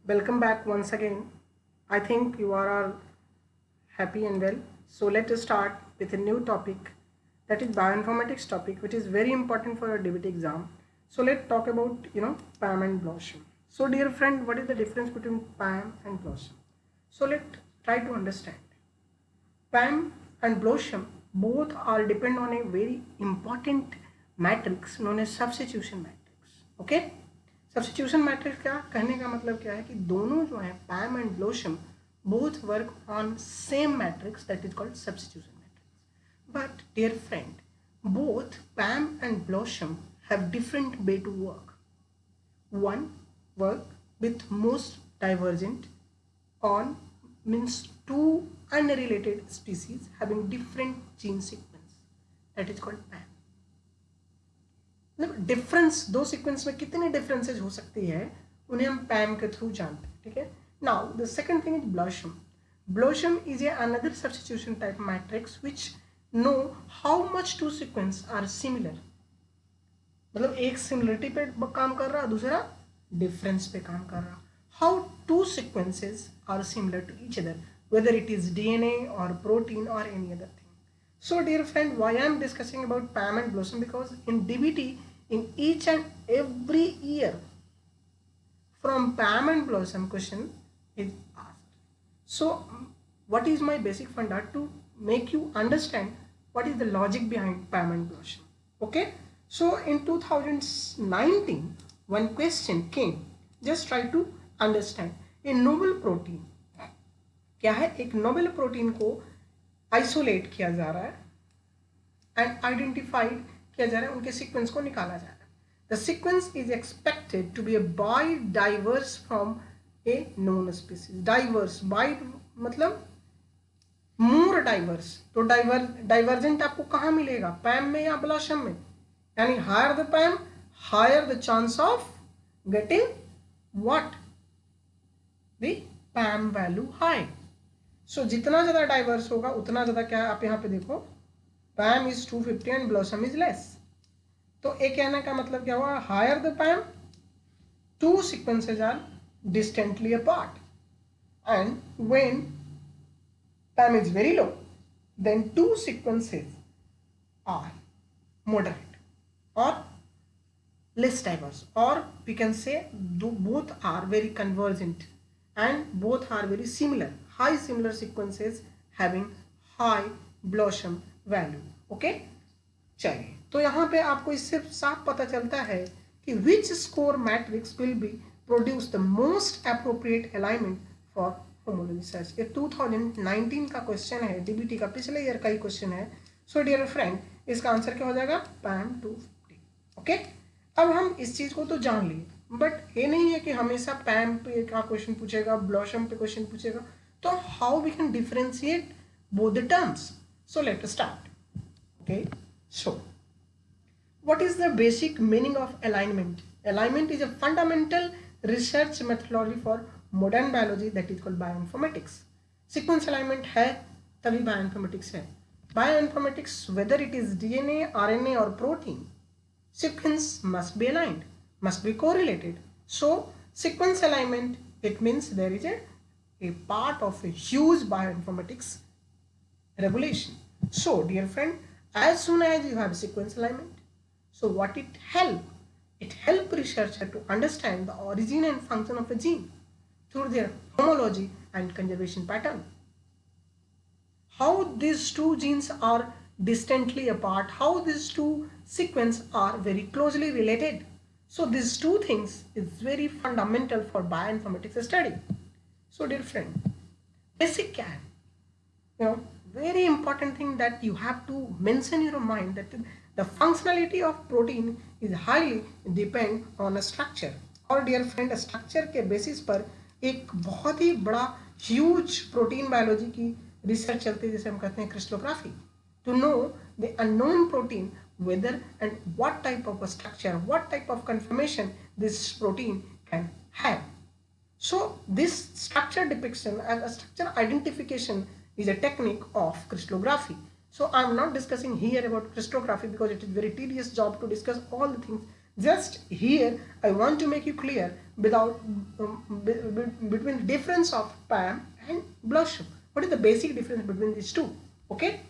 Welcome back once again. I think you are all happy and well. So let us start with a new topic, that is bioinformatics topic, which is very important for your DBT exam. So let's talk about PAM and BLOSUM. So dear friend, what is the difference between PAM and BLOSUM? So let's try to understand. PAM and BLOSUM both are depend on a very important matrix known as substitution matrix. Okay? Substitution matrix क्या कहने का मतलब क्या है कि दोनों जो है PAM and BLOSUM both work on same matrix that is called substitution matrix. But dear friend, both PAM and BLOSUM have different way to work. One work with most divergent on means two unrelated species having different gene sequence, that is called PAM. मतलब difference दो sequence में कितने differences हो सकती है उन्हें हम पैम के थ्रू जानते हैं. ठीक है. Now the second thing is BLOSUM. BLOSUM is a another substitution type matrix which know how much two sequence are similar. मतलब एक सिमिलरिटी पे काम कर रहा, दूसरा डिफरेंस पे काम कर रहा. How two sequences are similar to each other, whether it is DNA or protein or any other thing. So dear friend, why I am discussing about PAM and BLOSUM? Because in DBT, in each and every year from PAM and BLOSUM question is asked. So what is my basic funda to make you understand what is the logic behind PAM and BLOSUM? Okay. So in 2019 one question came. Just try to understand a novel protein. क्या है, एक Nobel protein को isolate किया जा रहा है and identified किया जा रहा है, उनके सीक्वेंस को निकाला जा रहा है. The sequence is expected to be a by diverse from a known species. Diverse by मतलब मोर डाइवर्स. तो डाइवर्जेंट आपको कहाँ मिलेगा, पैम में या ब्लॉशम में? यानी higher the PAM, higher the chance of getting what, the PAM value high. So जितना ज़्यादा डाइवर्स होगा उतना ज़्यादा क्या है, आप यहाँ पे देखो PAM is 250 and BLOSUM is less. तो एक कहने का मतलब क्या हुआ, higher the PAM two sequences are distantly apart and when PAM is very low then two sequences are moderate or less diverse, or we can say both are very convergent and both are very similar, high similar sequences having high BLOSUM value. okay. चलिए, तो यहाँ पे आपको इससे साफ पता चलता है कि which score matrix will be produce the most appropriate alignment for homology search. ये 2019 का क्वेश्चन है, DBT का पिछले ईयर का ही क्वेश्चन है. सो डियर फ्रेंड, इसका आंसर क्या हो जाएगा, पैम 250. ओके. अब हम इस चीज को तो जान लिए, बट ये नहीं है कि हमेशा पैम पे का क्वेश्चन पूछेगा, ब्लॉशम पे क्वेश्चन पूछेगा. तो how we can differentiate both the terms? So let us start. Okay. So what is the basic meaning of alignment? Alignment is a fundamental research methodology for modern biology that is called bioinformatics. Sequence alignment है तभी bioinformatics है. Bioinformatics, whether it is DNA, RNA or protein, sequence must be aligned, must be correlated. So sequence alignment, it means there is a part of a huge bioinformatics regulation. So dear friend, as soon as you have sequence alignment, so what it help? It help researcher to understand the origin and function of a gene through their homology and conservation pattern. How these two genes are distantly apart, how these two sequences are very closely related. So these two things is very fundamental for bioinformatics study. So dear friend, basic क्या है, very important thing that you have to mention in your mind that the functionality of protein is highly depend on a structure. और dear friend, structure के basis पर एक बहुत ही बड़ा huge protein biology की research चलती है जिसे हम कहते हैं crystallography, to know the unknown protein whether and what type of a structure, what type of conformation this protein can have. So this structure depiction and a structure identification is a technique of crystallography. So I am not discussing here about crystallography because it is very tedious job to discuss all the things Just here, I want to make you clear without between the difference of PAM and BLOSUM. What is the basic difference between these two? Okay.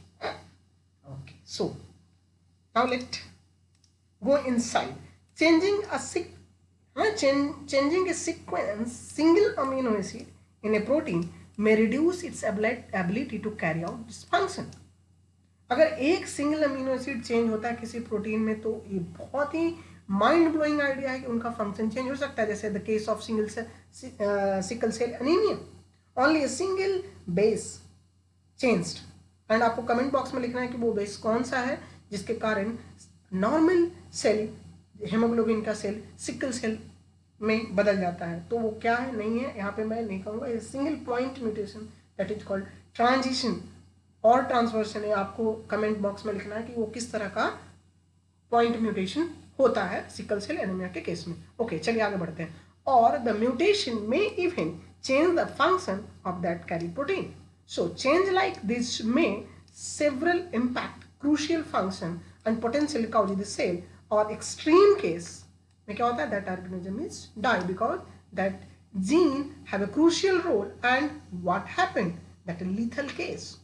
Okay. So now let go inside. Changing a sequence single amino acid in a protein may reduce its ability to carry out this function. अगर एक single amino acid change होता है किसी protein में तो ये बहुत ही mind blowing idea है कि उनका फंक्शन चेंज हो सकता है, जैसे the case of sickle cell anaemia, only a single base changed, and आपको कमेंट बॉक्स में लिखना है कि वो बेस कौन सा है जिसके कारण नॉर्मल सेल हेमोग्लोबिन का सेल सिकल सेल में बदल जाता है, तो वो क्या है, नहीं है, यहाँ पे मैं नहीं कहूँगा, ये single point mutation that is called transition और ट्रांसवर्सन है। आपको कमेंट बॉक्स में लिखना है कि वो किस तरह का पॉइंट म्यूटेशन होता है सिकल सेल एनीमिया के केस में। ओके, चलिए आगे बढ़ते हैं। और द म्यूटेशन में even change the function of that carry protein, so change like this में several impact crucial function and potential cause the cell, और एक्सट्रीम केस में क्या होता है, that organism is die because that gene have a crucial role, and what happened that lethal case.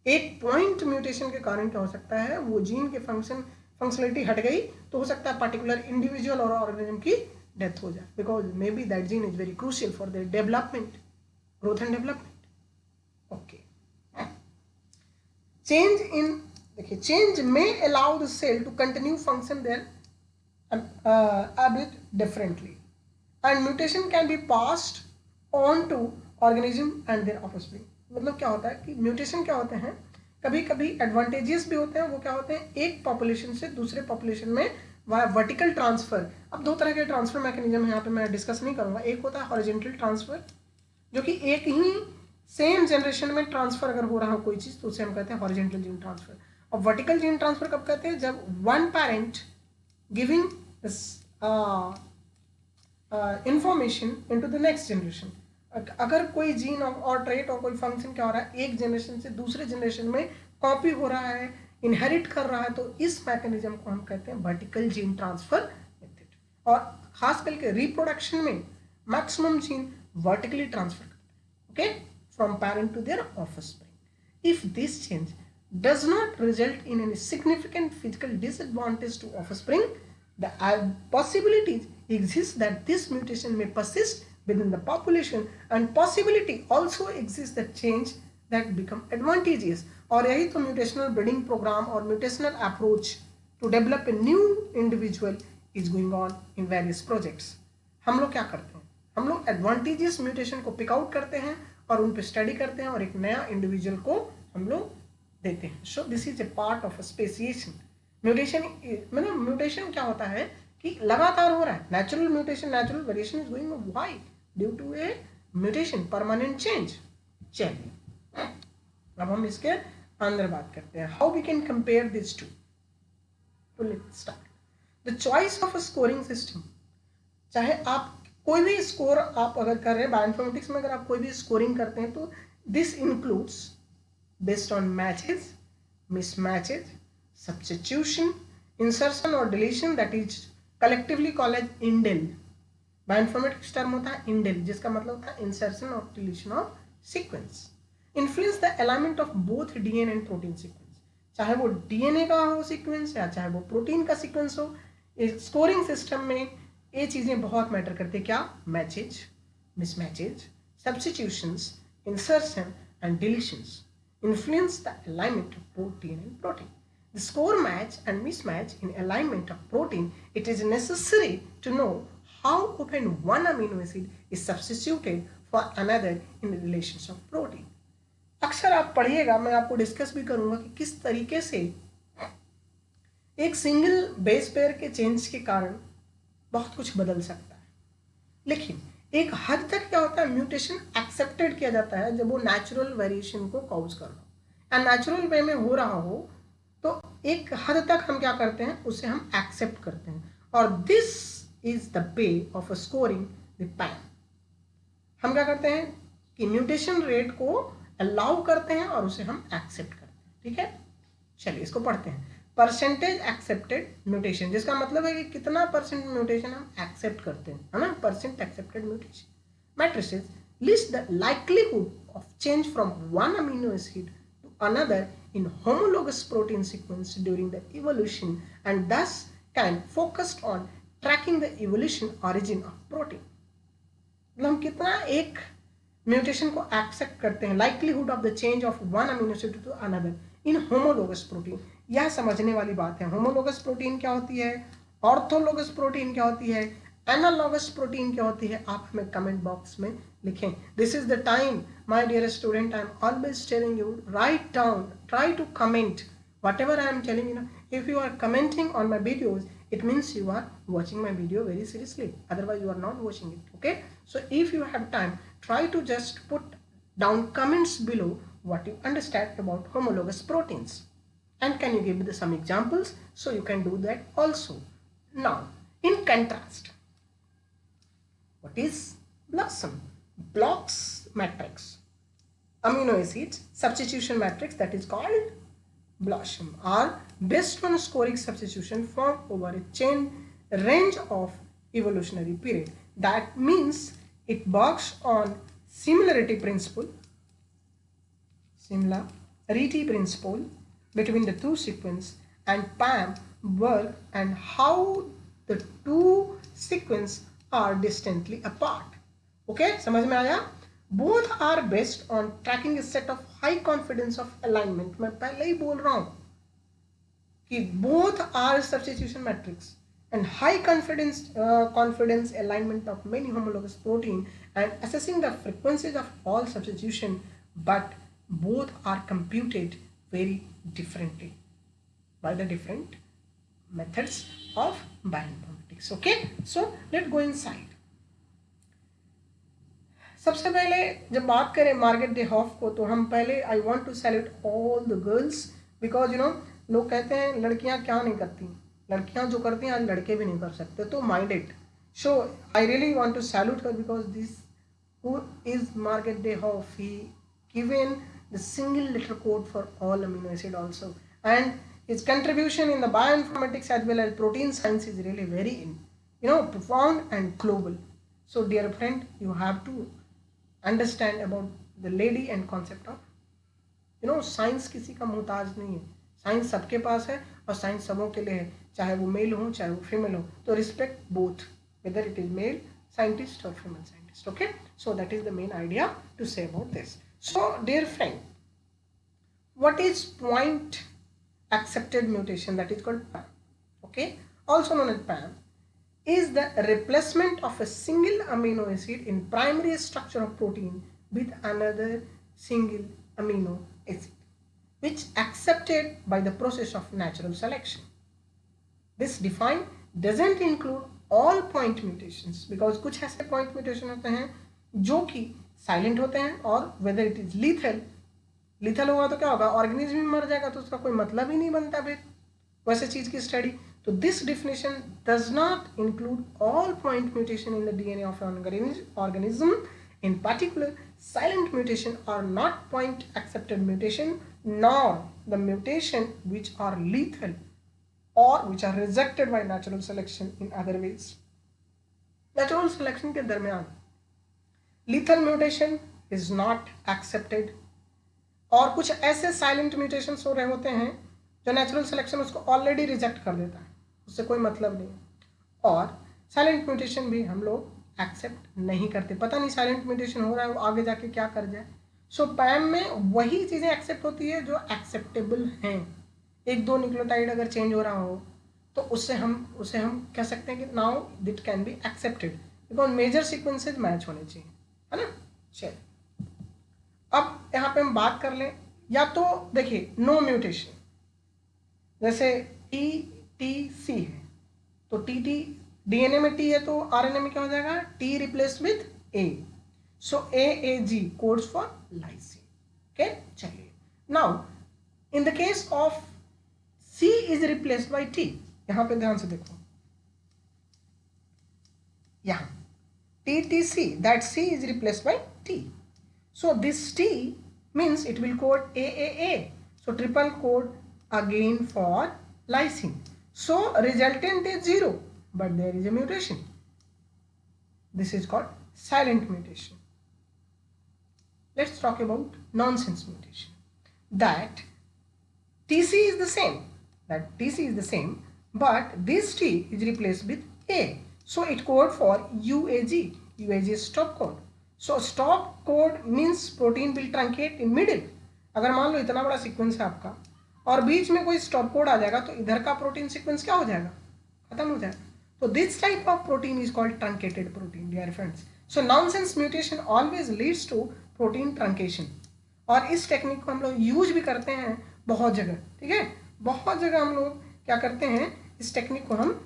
एक point mutation के कारण क्या हो सकता है, वो जीन के फंक्शनलिटी हट गई तो हो सकता है पर्टिकुलर इंडिविजुअल और ऑर्गेनिज्म की डेथ हो जाए, because may be that gene is very crucial for their development, growth and development. Okay, change in, देखिए, चेंज में allow the cell to continue function there a bit differently, and mutation can be passed on to organism and their offspring। मतलब क्या होता है कि mutation क्या होते हैं, कभी कभी एडवांटेजेस भी होते हैं, वो क्या होते हैं, एक पॉपुलेशन से दूसरे पॉपुलेशन में वर्टिकल ट्रांसफर। अब दो तरह के ट्रांसफर मैकेनिज्म है, यहाँ पे मैं डिस्कस नहीं करूँगा। एक होता है हॉरिजॉन्टल ट्रांसफर, जो कि एक ही सेम जनरेशन में ट्रांसफर अगर हो रहा हो कोई चीज़ तो उसे हम कहते हैं हॉरिजॉन्टल जीन ट्रांसफर। और वर्टिकल जीन ट्रांसफर कब कहते हैं, जब one parent giving information into the next generation. अगर कोई जीन और ट्रेट और कोई फंक्शन क्या हो रहा है, एक जनरेशन से दूसरे जनरेशन में कॉपी हो रहा है, इनहेरिट कर रहा है, तो इस मैकेनिज्म को हम कहते हैं वर्टिकल जीन ट्रांसफर मेथड। और खास करके रिप्रोडक्शन में मैक्सिमम जीन वर्टिकली ट्रांसफर करते हैं, okay, from parent to their offspring. If this change does not result in any significant physical disadvantage to offspring, the possibilities exist that this mutation may persist within the population, and possibility also exists that change that become advantageous। और यही तो mutational breeding programme और mutational approach to develop a new individual is going on in various projects. हम लोग क्या करते हैं, हम लोग एडवांटेजियस म्यूटेशन को पिक आउट करते हैं और उन पर स्टडी करते हैं और एक नया इंडिविजुअल को हम लोग देते हैं। So this is a part of speciation. Mutation मतलब म्यूटेशन क्या होता है कि लगातार हो रहा है, natural mutation, natural variation is going on, why, due to a mutation, permanent change. चलिए अब हम इसके अंदर बात करते हैं, how we can compare this two. तो let's start the choice of a scoring system. चाहे आप कोई भी स्कोर आप अगर कर रहे हैं बायोइन्फॉर्मेटिक्स में, अगर आप कोई भी स्कोरिंग करते हैं तो this includes based on matches, mismatches, substitution, insertion or deletion, that is collectively called as indel। Bioinformatics term होता है indel, जिसका मतलब होता है insertion or deletion of sequence। influence the alignment of both DNA and protein sequence, चाहे वो DNA का हो सीक्वेंस या चाहे वो प्रोटीन का सीक्वेंस हो। इस स्कोरिंग सिस्टम में ये चीज़ें बहुत मैटर करती है, क्या, matches, mismatches, substitutions, insertion and deletions influence the alignment of both DNA and protein। The score match and mismatch in alignment of protein, it is necessary to know how often one amino acid is substituted for another in the relations of protein। अक्सर आप पढ़िएगा, मैं आपको discuss भी करूंगा कि किस तरीके से एक सिंगल बेस पेयर के चेंज के कारण बहुत कुछ बदल सकता है। लेकिन एक हद तक क्या होता है, म्यूटेशन एक्सेप्टेड किया जाता है जब वो नेचुरल वेरिएशन को कॉज कर रहा हो, एंड नेचुरल वे में हो रहा हो तो एक हद तक हम क्या करते हैं, उसे हम एक्सेप्ट करते हैं। और this is the way of scoring the PAM. हम क्या करते हैं कि म्यूटेशन रेट को अलाउ करते हैं और उसे हम एक्सेप्ट करते हैं। ठीक है, चलिए इसको पढ़ते हैं। परसेंटेज एक्सेप्टेड म्यूटेशन, जिसका मतलब है कि कितना परसेंट म्यूटेशन हम एक्सेप्ट करते हैं, है ना, percent accepted mutation. Matrices list the likelihood of change from one amino acid to another in homologous protein sequence during the evolution and thus can focused on tracking the evolution origin of protein. मतलब हम कितना एक mutation को accept करते हैं, likelihood of the change of one amino acid to another in homologous protein. यह समझने वाली बात है. होमोलोगस प्रोटीन क्या होती है, ऑर्थोलोगस प्रोटीन क्या होती है, एनालॉगस प्रोटीन क्या होती है, आप हमें कमेंट बॉक्स में लिखें. This is the time my dear student, I am always telling you, write down, try to comment whatever I am telling you. If you are commenting on my videos, it means you are watching my video very seriously, otherwise you are not watching it. Okay, so if you have time, try to just put down comments below what you understand about homologous proteins, and can you give me some examples, so you can do that also. Now in contrast, what is BLOSUM? Blocks matrix, amino acids substitution matrix, that is called BLOSUM, are based on scoring substitution formed over a chain range of evolutionary period. That means it works on similarity principle between the two sequence and PAM work and how the two sequence are distantly apart. Okay, समझ में आया? Both are based on tracking a set of high confidence of alignment. मैं पहले ही बोल रहा हूं कि both are substitution matrix and high confidence alignment of many homologous protein and assessing the frequencies of all substitution, but both are computed very differently by the different methods of bioinformatics. Okay, so let's go inside. सबसे पहले जब बात करें Margaret day half को, तो हम पहले I want to salute all the girls, because you know लोग कहते हैं लड़कियां क्या नहीं करती, लड़कियां जो करती हैं आज लड़के भी नहीं कर सकते, तो mind it. So I really want to salute her because this who is Margaret Dayhoff, he given the single letter code for all amino acid also, and his contribution in the bioinformatics as well as protein science is really very profound and global. So dear friend, you have to understand about the lady and concept of science किसी का मोहताज नहीं है, science सबके पास है और science सबों के लिए है, चाहे वो मेल हो चाहे वो फीमेल हो, तो respect both whether it is male scientist और female scientist. Okay, so that is the main idea to say about this. So dear friend, what is point accepted mutation, that is called PAM. Okay, also known as PAM is the replacement of a single amino acid in primary structure of protein with another single amino acid, which accepted by the process of natural selection. This define doesn't include all point mutations, because कुछ ऐसे point mutation होते हैं जो कि silent होते हैं, और whether it is lethal होगा तो क्या होगा, ऑर्गेनिज्म भी मर जाएगा, तो उसका कोई मतलब ही नहीं बनता फिर वैसे चीज की स्टडी. तो this definition does not include all point mutation in the DNA of organism. In particular silent mutation are not point accepted mutation, nor the mutation which are lethal और which are rejected by natural selection in other ways. Natural selection के दरमियान lethal mutation is not accepted, और कुछ ऐसे silent mutations हो रहे होते हैं जो नेचुरल सिलेक्शन उसको ऑलरेडी रिजेक्ट कर देता है, उससे कोई मतलब नहीं. और साइलेंट म्यूटेशन भी हम लोग एक्सेप्ट नहीं करते, पता नहीं साइलेंट म्यूटेशन हो रहा है वो आगे जाके क्या कर जाए. सो पैम में वही चीज़ें एक्सेप्ट होती है जो एक्सेप्टेबल हैं. एक दो न्यूक्लियोटाइड अगर चेंज हो रहा हो तो उसे हम कह सकते हैं कि now that can be accepted, because major sequences match होने चाहिए, है ना. चलिए अब यहाँ पे हम बात कर लें, या तो देखिए नो म्यूटेशन, जैसे TTC है तो TT डीएनए में T है तो आरएनए में क्या हो जाएगा, T replace with A, so AAG codes for lysine. Okay, चलिए now in the case of C is replaced by T, यहाँ पे ध्यान से देखो, यहाँ TTC, that C is replaced by T. So this T means it will code AAA. So triple code again for lysine. So resultant is 0, but there is a mutation. This is called silent mutation. Let's talk about nonsense mutation. That TC is the same, but this T is replaced with A. So it code for UAG. UAG is stop code. So stop code means protein will truncate in middle. अगर मान लो इतना बड़ा sequence है आपका और बीच में कोई stop code आ जाएगा तो इधर का प्रोटीन सीक्वेंस क्या हो जाएगा, खत्म हो जाएगा. तो this type of protein is called truncated protein, dear friends. So nonsense mutation always leads to protein truncation. और इस टेक्निक को हम लोग यूज भी करते हैं बहुत जगह. ठीक है, बहुत जगह हम लोग क्या करते हैं, इस टेक्निक को हम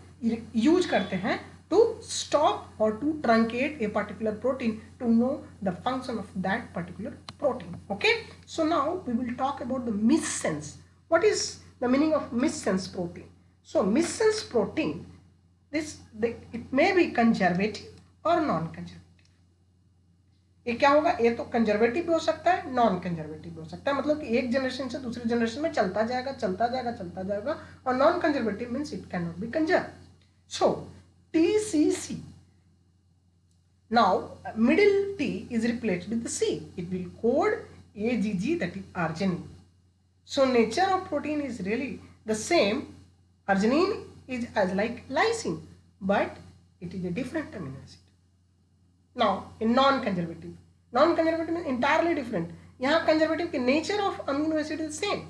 यूज करते हैं to stop or to truncate a particular protein to know the function of that particular protein. Okay, so now we will talk about the missense. What is the meaning of missense protein? So missense protein, it may be conservative or non-conservative. ये क्या होगा, ये तो conservative भी हो सकता है, non conservative भी हो सकता है. मतलब कि एक जनरेशन से दूसरी जनरेशन में चलता जाएगा. और non conservative means it can not be conserve. So TCC. Now middle T is replaced with the C. It will code AGG, that is arginine. So nature of protein is really the same. Arginine is as like lysine, but it is a different amino acid. Now in non-conservative is entirely different. यहाँ conservative की nature of amino acid is same.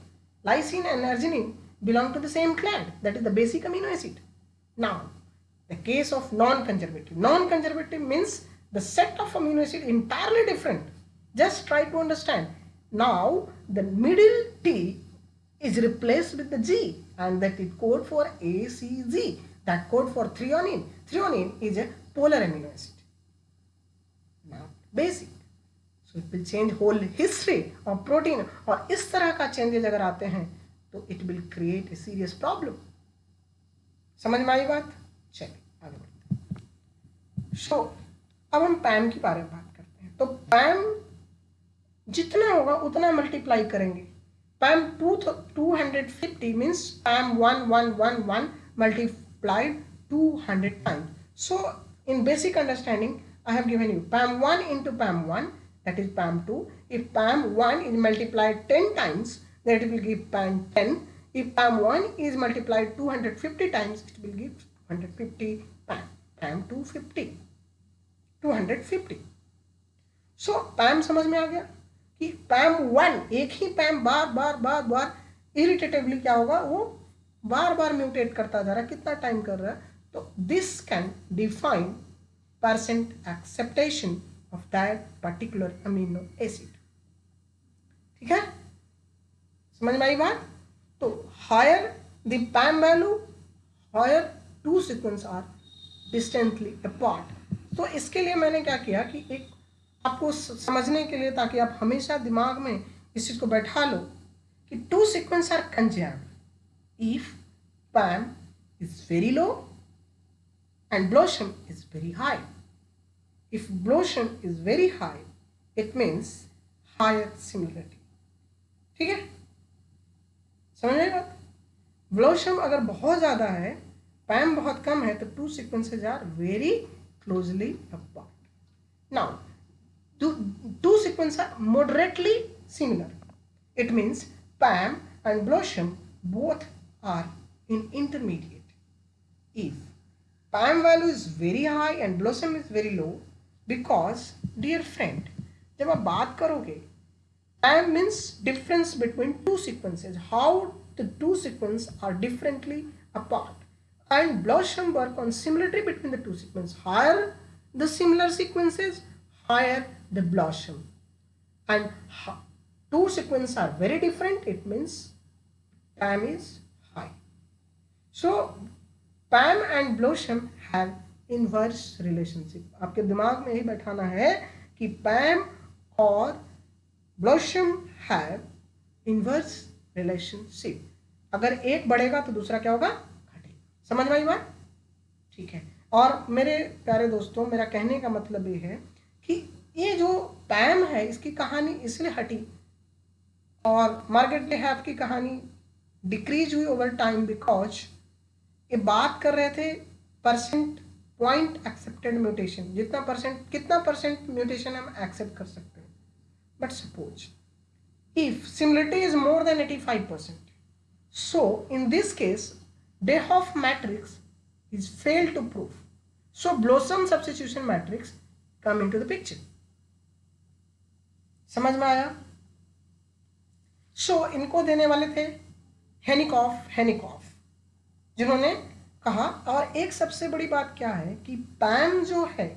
Lysine and arginine belong to the same clade, that is the basic amino acid. Now the case of non-conservative means the set of amino acid entirely different. Just try to understand. Now the middle T is replaced with the G, and that is code for ACG, that code for threonine. Threonine is a polar amino acid, now basic. So it will change whole history of protein. और इस तरह का changes अगर आते हैं तो it will create a serious problem. समझ में आई बात? चलिए आगे बढ़ते हैं. सो अब हम पैम के बारे में बात करते हैं. तो पैम जितना होगा उतना मल्टीप्लाई करेंगे. पैम 250 means पैम 1111 multiplied 200 times. So in basic understanding I have given you PAM 1 into PAM 1, that is PAM 2. If PAM 1 is multiplied 10 times, then it will give PAM 10. If PAM 1 is multiplied 250 times, it will give 150 PAM. PAM 250. So PAM समझ में आ गया कि PAM 1 एक ही PAM बार इरिटेटिवली क्या होगा, वो बार mutate करता जा रहा है. कितना टाइम कर रहा है? तो this can define percent acceptation of that particular amino acid. ठीक है, समझ में आई बात? तो higher the PAM value, higher two sequences are distantly apart. तो इसके लिए मैंने क्या किया कि एक आपको समझने के लिए, ताकि आप हमेशा दिमाग में इस चीज को बैठा लो कि two sequences are conserved if PAM is very low and BLOSUM is very high. If BLOSUM is very high, it means higher similarity. ठीक है, समझ में बात? BLOSUM अगर बहुत ज़्यादा है, PAM बहुत कम है, तो two sequences are very closely apart. Now, two sequences are moderately similar. It means PAM and BLOSUM both are in intermediate. If PAM value is very high and BLOSUM is very low, because dear friend, जब आप बात करोगे, PAM means difference between two sequences, how the two sequences are differently apart, and BLOSUM work on similarity between the two sequences. Higher the similar sequences, higher the BLOSUM, and two sequences are very different, it means PAM is high. So PAM and BLOSUM have inverse relationship. आपके दिमाग में ही बैठाना है कि PAM और BLOSUM have inverse relationship. अगर एक बढ़ेगा तो दूसरा क्या होगा, घटेगा. समझ में आई बात? ठीक है. और मेरे प्यारे दोस्तों, मेरा कहने का मतलब ये है कि ये जो PAM है, इसकी कहानी इसलिए हटी और मार्गरेट ले हैव की कहानी डिक्रीज हुई ओवर टाइम बिकॉज ये बात कर रहे थे परसेंट पॉइंट एक्सेप्टेड म्यूटेशन, जितना परसेंट, कितना परसेंट म्यूटेशन हम एक्सेप्ट कर सकते हैं. But suppose if similarity is more than 85%, so in this case de Hoff matrix is failed to prove, so Blossom substitution matrix come into the picture. समझ में आया? सो इनको देने वाले थे हेनिकॉफ जिन्होंने कहा. और एक सबसे बड़ी बात क्या है कि पैम जो है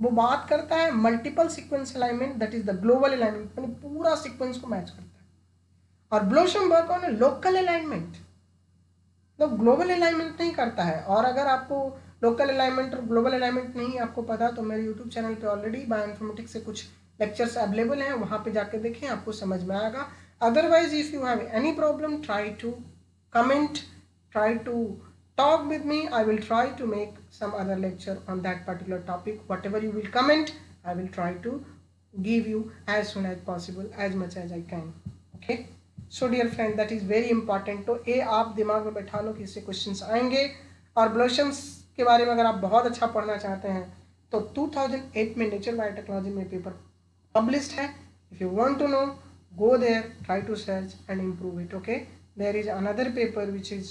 वो बात करता है multiple sequence alignment, that is the global alignment, यानी पूरा सीक्वेंस को मैच करता है. और blossom work on local alignment, तो ग्लोबल अलाइनमेंट नहीं करता है. और अगर आपको लोकल अलाइनमेंट और ग्लोबल अलाइनमेंट नहीं आपको पता तो मेरे यूट्यूब चैनल पे ऑलरेडी बायोइन्फॉर्मेटिक्स से कुछ लेक्चर्स अवेलेबल हैं, वहाँ पे जाके देखें, आपको समझ में आएगा. Otherwise if you have any problem try to comment, try to talk with me. I will try to make some other lecture on that particular topic. Whatever you will comment, I will try to give you as soon as possible, as much as I can. Okay, so dear friend, that is very important. तो ये आप दिमाग में बैठा लो कि इससे questions आएंगे. और ब्लोसम्स के बारे में अगर आप बहुत अच्छा पढ़ना चाहते हैं तो 2008 में नेचर बायोटेक्नोलॉजी में पेपर पब्लिश्ड है. If you want to know, go there, try to search and improve it. Okay, there is another paper which is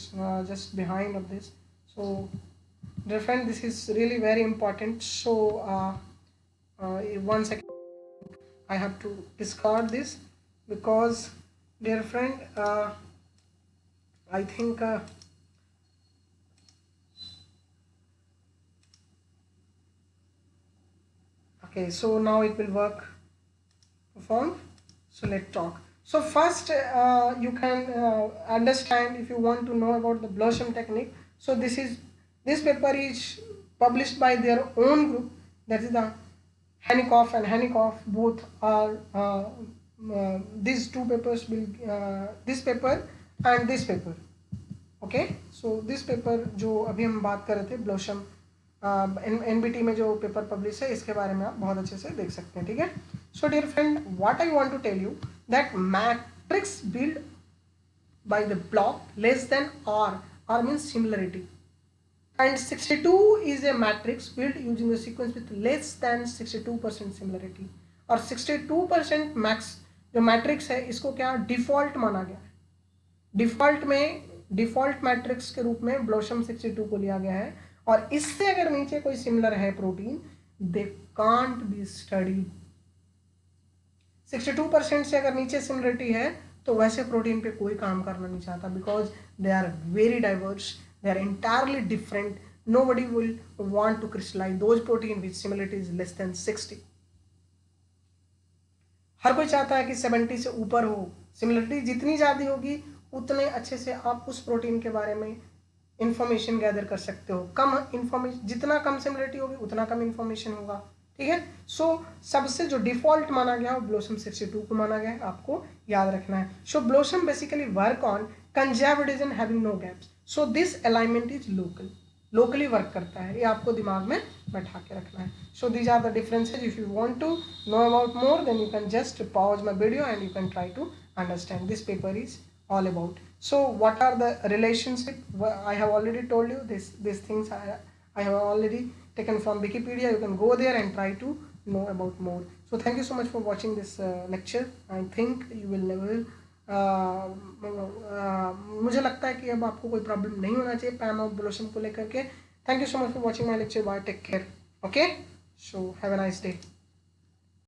just behind of this. So dear friend, this is really very important. So one second, I have to discard this because dear friend, I think okay, so now it will work performed. So let's talk. So first you can understand, if you want to know about the Blossom technique. So this paper is published by their own group, that is the Henickoff and Henickoff. Both are these two papers will this paper and this paper. Okay, so this paper जो अभी हम बात कर रहे थे Blossom NBT में जो paper publish है, इसके बारे में आप बहुत अच्छे से देख सकते हैं. ठीक है. So dear friend, what I want to tell you that matrix built by the block less than R means similarity, and 62 is a matrix built using the sequence with less than 62% similarity. और 62% max जो matrix है इसको क्या default माना गया है. Default में default matrix के रूप में ब्लोसम 62 को लिया गया है. और इससे अगर नीचे कोई सिमिलर है protein, they can't be studied. 62% से अगर नीचे सिमिलरिटी है तो वैसे प्रोटीन पे कोई काम करना नहीं चाहता, because they are very diverse, they are entirely different. Nobody will want to crystallise those protein with similarity is less than 60. हर कोई चाहता है कि 70 से ऊपर हो. सिमिलरिटी जितनी ज़्यादा होगी उतने अच्छे से आप उस प्रोटीन के बारे में इंफॉर्मेशन गैदर कर सकते हो. कम इंफॉर्मेशन, जितना कम सिमिलरिटी होगी उतना कम इंफॉर्मेशन होगा. ठीक है. सो सबसे जो डिफॉल्ट माना गया वो ब्लोसम 62 को माना गया है, आपको याद रखना है. So BLOSUM basically work on conservatism having no gaps. So this alignment is locally work करता है. ये आपको दिमाग में बैठा के रखना है. So these are the differences. If you want to know about more then you can just pause my video and you can try to understand. This paper is all about. So what are the relationship? I have already told you these things. I have already taken from Wikipedia. You can go there and try to know about more. So thank you so much for watching this lecture. I think you will never मुझे लगता है कि अब आपको कोई problem नहीं होना चाहिए पैम और ब्लोसम को लेकर के. Thank you so much for watching my lecture. Bye, take care. Okay, so have a nice day.